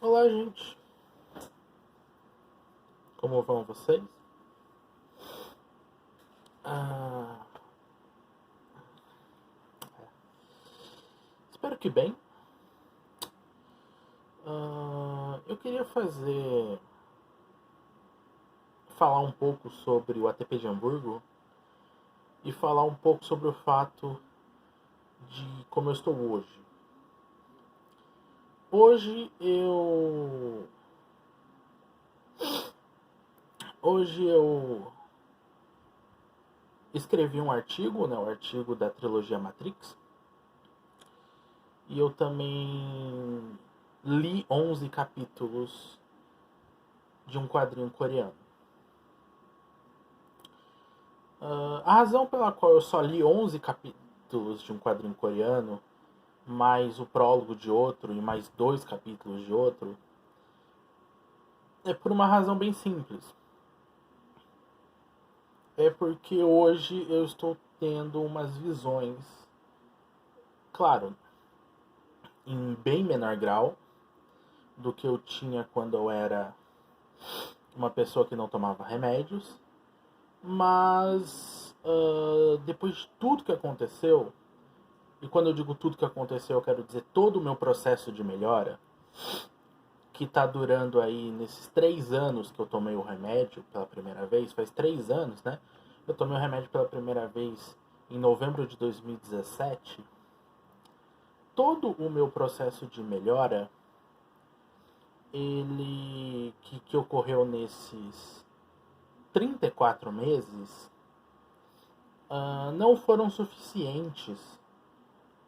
Olá, gente. Como vão vocês? Ah, espero que bem. Eu queria falar um pouco sobre o ATP de Hamburgo e falar um pouco sobre o fato de como eu estou hoje. Hoje eu hoje eu escrevi um artigo, né, o artigo da trilogia Matrix, e eu também li 11 capítulos de um quadrinho coreano. A razão pela qual eu só li 11 capítulos de um quadrinho coreano, mais o prólogo de outro e mais 2 capítulos de outro, é por uma razão bem simples. É porque hoje eu estou tendo umas visões, claro, em bem menor grau do que eu tinha quando eu era uma pessoa que não tomava remédios, mas depois de tudo que aconteceu, e quando eu digo tudo que aconteceu, eu quero dizer todo o meu processo de melhora, que tá durando aí nesses 3 anos que eu tomei o remédio pela primeira vez, faz 3 anos, né? Eu tomei o remédio pela primeira vez em novembro de 2017. Todo o meu processo de melhora, que ocorreu nesses 34 meses, não foram suficientes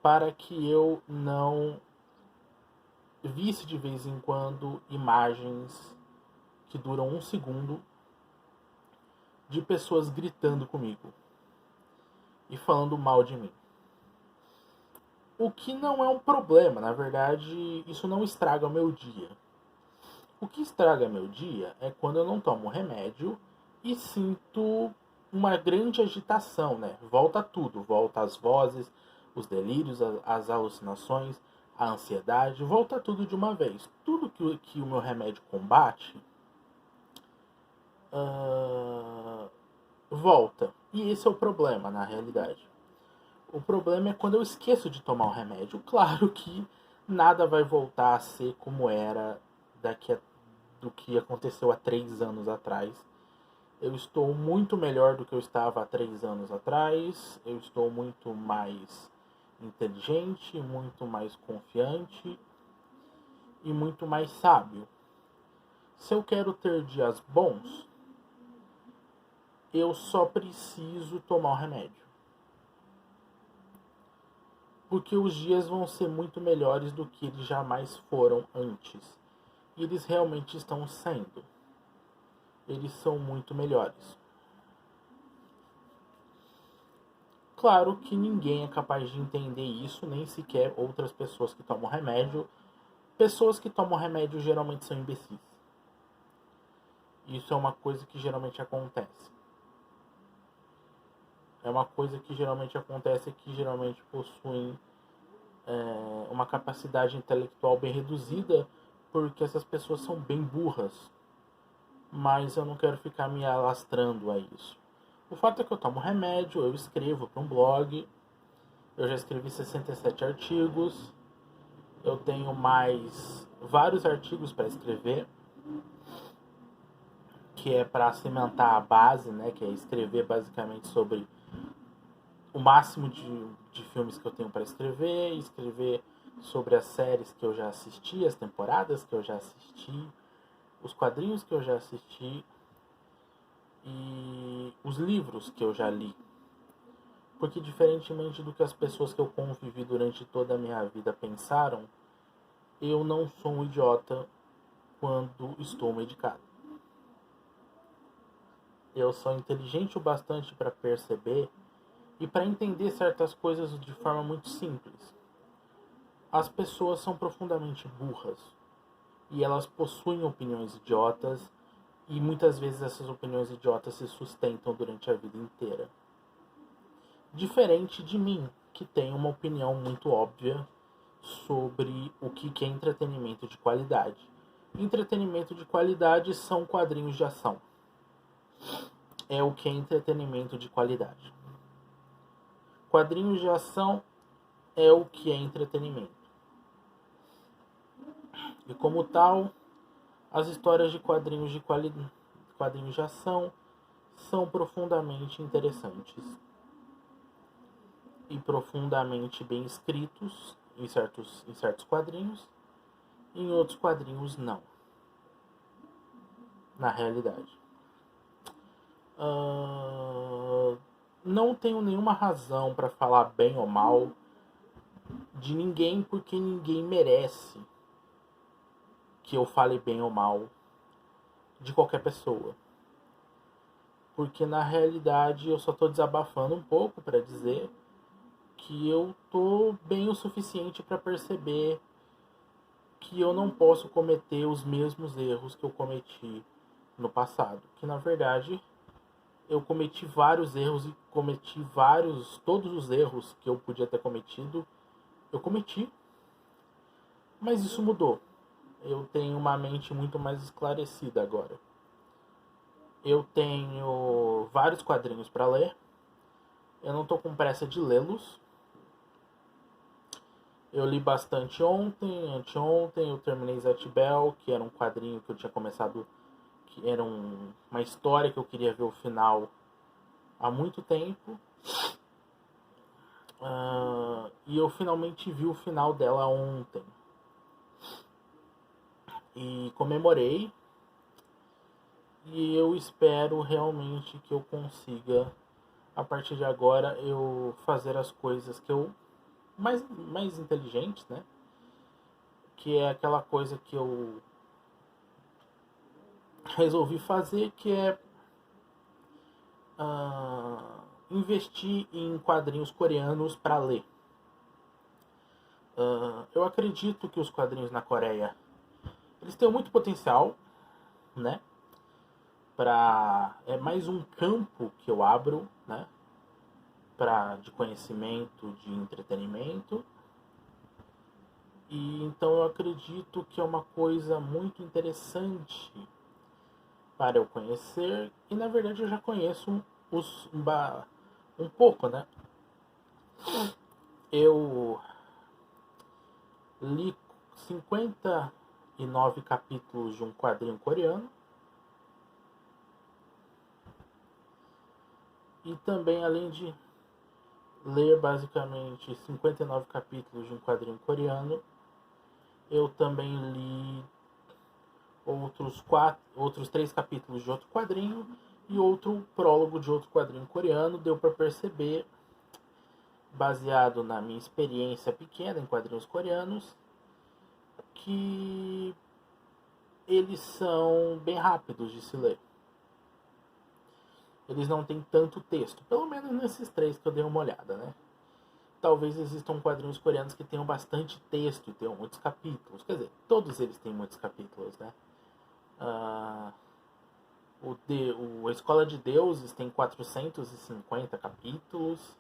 para que eu não visse de vez em quando imagens que duram 1 segundo de pessoas gritando comigo e falando mal de mim. O que não é um problema, na verdade, isso não estraga o meu dia. O que estraga meu dia é quando eu não tomo remédio e sinto uma grande agitação, né? Volta tudo, volta as vozes, os delírios, as alucinações, a ansiedade, volta tudo de uma vez. Tudo que o meu remédio combate, volta. E esse é o problema, na realidade. O problema é quando eu esqueço de tomar o remédio. Claro que nada vai voltar a ser como era do que aconteceu há 3 anos atrás. Eu estou muito melhor do que eu estava há 3 anos atrás. Eu estou muito mais inteligente, muito mais confiante e muito mais sábio. Se eu quero ter dias bons, eu só preciso tomar o remédio. Porque os dias vão ser muito melhores do que eles jamais foram antes. E eles realmente estão sendo. Eles são muito melhores. Claro que ninguém é capaz de entender isso, nem sequer outras pessoas que tomam remédio. Pessoas que tomam remédio geralmente são imbecis. Isso é uma coisa que geralmente acontece. É uma coisa que geralmente acontece que geralmente possuem uma capacidade intelectual bem reduzida, porque essas pessoas são bem burras. Mas eu não quero ficar me alastrando a isso. O fato é que eu tomo remédio, eu escrevo para um blog, eu já escrevi 67 artigos, eu tenho mais vários artigos para escrever, que é para cimentar a base, né, que é escrever basicamente sobre o máximo de filmes que eu tenho para escrever sobre as séries que eu já assisti, as temporadas que eu já assisti, os quadrinhos que eu já assisti e os livros que eu já li. Porque diferentemente do que as pessoas que eu convivi durante toda a minha vida pensaram, eu não sou um idiota quando estou medicado. Eu sou inteligente o bastante para perceber e para entender certas coisas de forma muito simples. As pessoas são profundamente burras e elas possuem opiniões idiotas e muitas vezes essas opiniões idiotas se sustentam durante a vida inteira. Diferente de mim, que tem uma opinião muito óbvia sobre o que é entretenimento de qualidade. Entretenimento de qualidade são quadrinhos de ação. É o que é entretenimento de qualidade. Quadrinhos de ação é o que é entretenimento. E como tal, as histórias de quadrinhos de ação são profundamente interessantes e profundamente bem escritos em certos quadrinhos, e em outros quadrinhos não. Na realidade. Não tenho nenhuma razão para falar bem ou mal de ninguém, porque ninguém merece que eu fale bem ou mal de qualquer pessoa. Porque na realidade eu só tô desabafando um pouco para dizer que eu tô bem o suficiente para perceber que eu não posso cometer os mesmos erros que eu cometi no passado. Que na verdade eu cometi vários erros e todos os erros que eu podia ter cometido, eu cometi. Mas isso mudou. Eu tenho uma mente muito mais esclarecida agora. Eu tenho vários quadrinhos para ler. Eu não tô com pressa de lê-los. Eu li bastante ontem, anteontem. Eu terminei Zatch Bell, que era um quadrinho que eu tinha começado, que era uma história que eu queria ver o final há muito tempo. E eu finalmente vi o final dela ontem. E comemorei. E eu espero realmente que eu consiga, a partir de agora, eu fazer as coisas que eu mais inteligentes, né? Que é aquela coisa que eu resolvi fazer, que é investir em quadrinhos coreanos para ler. Eu acredito que os quadrinhos na Coreia, eles têm muito potencial, né? É mais um campo que eu abro, né? De conhecimento, de entretenimento. E então eu acredito que é uma coisa muito interessante para eu conhecer. E na verdade eu já conheço um pouco, né? Eu li 59 capítulos de um quadrinho coreano. E também, além de ler basicamente 59 capítulos de um quadrinho coreano, eu também li outros 3 capítulos de outro quadrinho e outro prólogo de outro quadrinho coreano. Deu para perceber, baseado na minha experiência pequena em quadrinhos coreanos, que eles são bem rápidos de se ler. Eles não têm tanto texto, pelo menos nesses 3 que eu dei uma olhada, né? Talvez existam quadrinhos coreanos que tenham bastante texto e tenham muitos capítulos. Quer dizer, todos eles têm muitos capítulos, né? A Escola de Deuses tem 450 capítulos.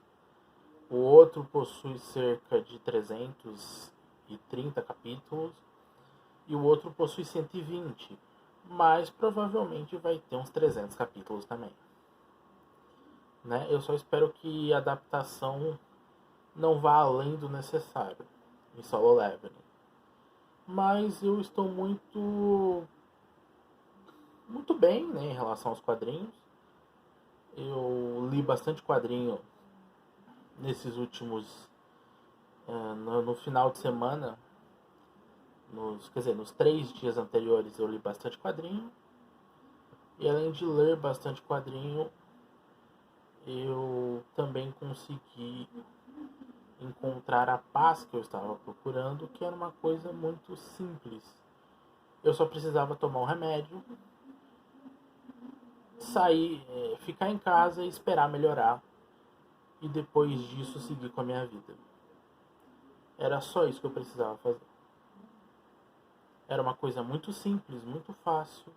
O outro possui cerca de 330 capítulos. E o outro possui 120. Mas provavelmente vai ter uns 300 capítulos também. Né? Eu só espero que a adaptação não vá além do necessário em Solo Leveling. Mas eu estou muito bem, né, em relação aos quadrinhos. Eu li bastante quadrinho nesses últimos no final de semana, nos 3 dias anteriores eu li bastante quadrinho. E além de ler bastante quadrinho, eu também consegui encontrar a paz que eu estava procurando, que era uma coisa muito simples. Eu só precisava tomar um remédio, sair, ficar em casa e esperar melhorar, e depois disso seguir com a minha vida. Era só isso que eu precisava fazer. Era uma coisa muito simples, muito fácil.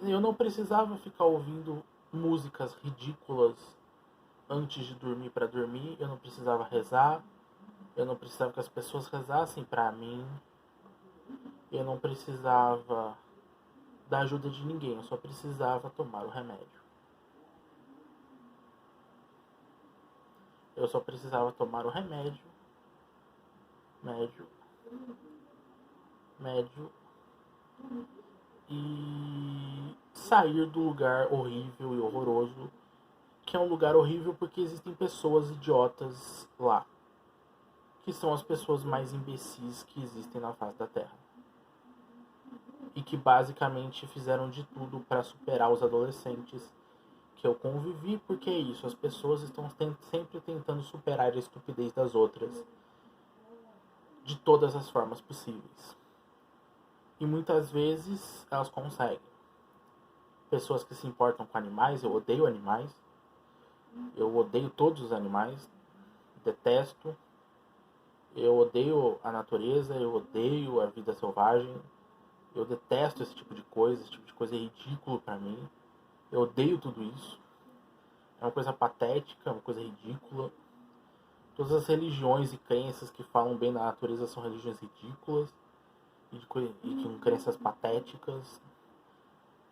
Eu não precisava ficar ouvindo músicas ridículas antes de dormir para dormir. Eu não precisava rezar. Eu não precisava que as pessoas rezassem para mim. Eu não precisava da ajuda de ninguém, eu só precisava tomar o remédio. Eu só precisava tomar o remédio, médio, médio, e sair do lugar horrível e horroroso, que é um lugar horrível porque existem pessoas idiotas lá, que são as pessoas mais imbecis que existem na face da Terra. E que basicamente fizeram de tudo para superar os adolescentes que eu convivi, porque é isso, as pessoas estão sempre tentando superar a estupidez das outras de todas as formas possíveis. E muitas vezes elas conseguem. Pessoas que se importam com animais, eu odeio animais, eu odeio todos os animais, detesto, eu odeio a natureza, eu odeio a vida selvagem, eu detesto esse tipo de coisa é ridículo pra mim. Eu odeio tudo isso. É uma coisa patética, é uma coisa ridícula. Todas as religiões e crenças que falam bem da natureza são religiões ridículas e com crenças patéticas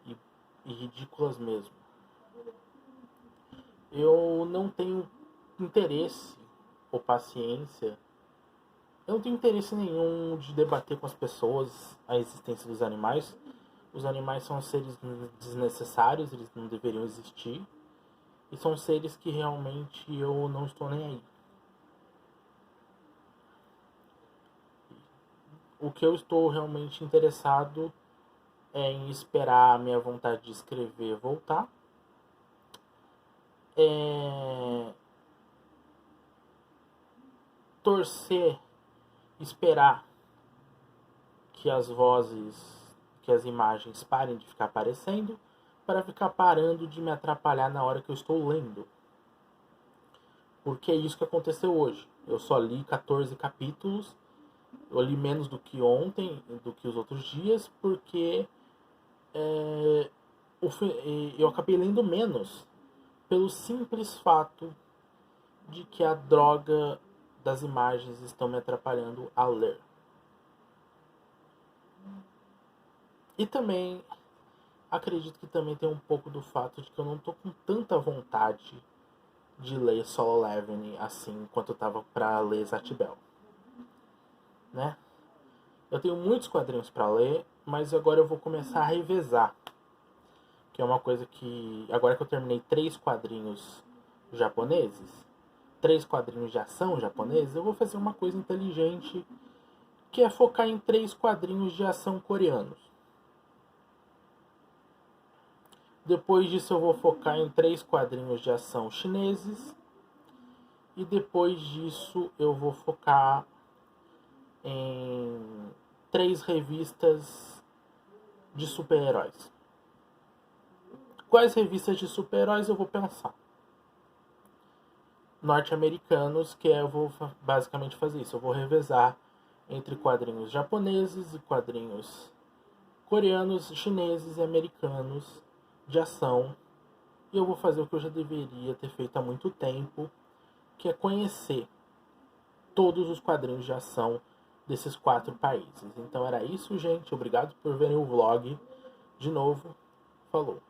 e ridículas mesmo. Eu não tenho interesse ou paciência. Eu não tenho interesse nenhum de debater com as pessoas a existência dos animais. Os animais são seres desnecessários, eles não deveriam existir. E são seres que realmente eu não estou nem aí. O que eu estou realmente interessado é em esperar a minha vontade de escrever voltar. Torcer, esperar que as vozes, que as imagens parem de ficar aparecendo, para ficar parando de me atrapalhar na hora que eu estou lendo. Porque é isso que aconteceu hoje. Eu só li 14 capítulos, eu li menos do que ontem, do que os outros dias, porque eu acabei lendo menos pelo simples fato de que a droga das imagens estão me atrapalhando a ler. E também acredito que também tem um pouco do fato de que eu não tô com tanta vontade de ler Solo Leveling assim quanto eu tava pra ler Zatibel, né? Eu tenho muitos quadrinhos para ler, mas agora eu vou começar a revezar, que é uma coisa que agora que eu terminei 3 quadrinhos japoneses, 3 quadrinhos de ação japoneses, eu vou fazer uma coisa inteligente, que é focar em 3 quadrinhos de ação coreanos. Depois disso eu vou focar em 3 quadrinhos de ação chineses. E depois disso eu vou focar em 3 revistas de super-heróis. Quais revistas de super-heróis eu vou pensar? Norte-americanos, que eu vou basicamente fazer isso. Eu vou revezar entre quadrinhos japoneses e quadrinhos coreanos, chineses e americanos de ação. E eu vou fazer o que eu já deveria ter feito há muito tempo, que é conhecer todos os quadrinhos de ação desses 4 países. Então era isso, gente. Obrigado por verem o vlog. De novo, falou.